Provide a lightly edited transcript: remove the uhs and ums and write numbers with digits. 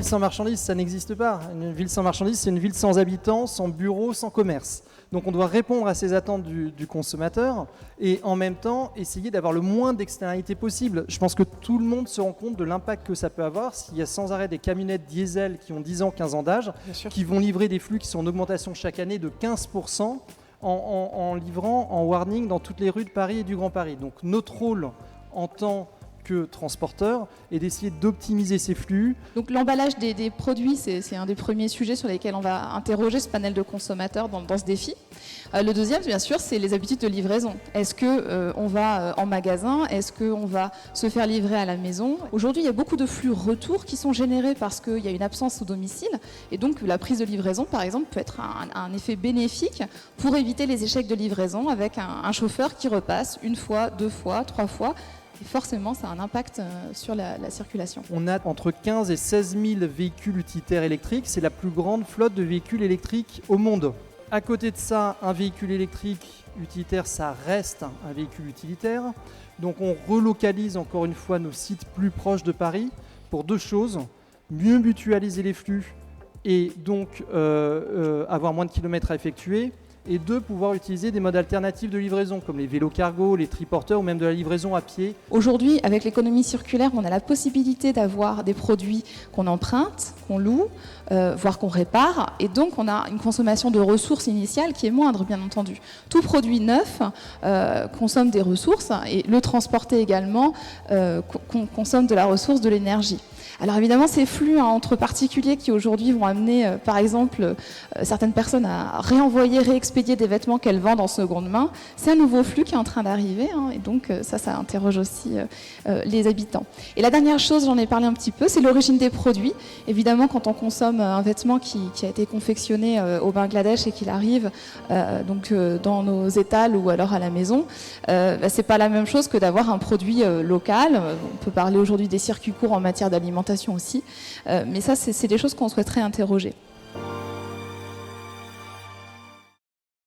ville sans marchandises, ça n'existe pas. Une ville sans marchandises, c'est une ville sans habitants, sans bureaux, sans commerce. Donc on doit répondre à ces attentes du consommateur et en même temps essayer d'avoir le moins d'externalités possible. Je pense que tout le monde se rend compte de l'impact que ça peut avoir s'il y a sans arrêt des camionnettes diesel qui ont 10 ans, 15 ans d'âge, qui vont livrer des flux qui sont en augmentation chaque année de 15% en livrant en warning dans toutes les rues de Paris et du Grand Paris. Donc notre rôle en tant que transporteur et d'essayer d'optimiser ces flux. Donc l'emballage des produits, c'est un des premiers sujets sur lesquels on va interroger ce panel de consommateurs dans ce défi. Le deuxième, bien sûr, c'est les habitudes de livraison. Est-ce qu'on va en magasin? Est-ce qu'on va se faire livrer à la maison? Aujourd'hui, il y a beaucoup de flux retour qui sont générés parce qu'il y a une absence au domicile. Et donc la prise de livraison, par exemple, peut être un effet bénéfique pour éviter les échecs de livraison avec un chauffeur qui repasse une fois, 2 fois, 3 fois. Et forcément, ça a un impact sur la circulation. On a entre 15 et 16 000 véhicules utilitaires électriques. C'est la plus grande flotte de véhicules électriques au monde. À côté de ça, un véhicule électrique utilitaire, ça reste un véhicule utilitaire. Donc on relocalise encore une fois nos sites plus proches de Paris pour 2 choses. Mieux mutualiser les flux et donc avoir moins de kilomètres à effectuer. Et 2, pouvoir utiliser des modes alternatifs de livraison, comme les vélos cargo, les triporteurs ou même de la livraison à pied. Aujourd'hui, avec l'économie circulaire, on a la possibilité d'avoir des produits qu'on emprunte, qu'on loue, voire qu'on répare. Et donc, on a une consommation de ressources initiales qui est moindre, bien entendu. Tout produit neuf consomme des ressources et le transporter également consomme de la ressource, de l'énergie. Alors évidemment, ces flux entre particuliers qui aujourd'hui vont amener, par exemple, certaines personnes à réexpédier des vêtements qu'elles vendent en seconde main, c'est un nouveau flux qui est en train d'arriver, et donc ça interroge aussi les habitants. Et la dernière chose, j'en ai parlé un petit peu, c'est l'origine des produits. Évidemment, quand on consomme un vêtement qui a été confectionné au Bangladesh et qu'il arrive dans nos étals ou alors à la maison, c'est pas la même chose que d'avoir un produit local. On peut parler aujourd'hui des circuits courts en matière d'alimentation aussi, mais ça c'est des choses qu'on souhaiterait interroger.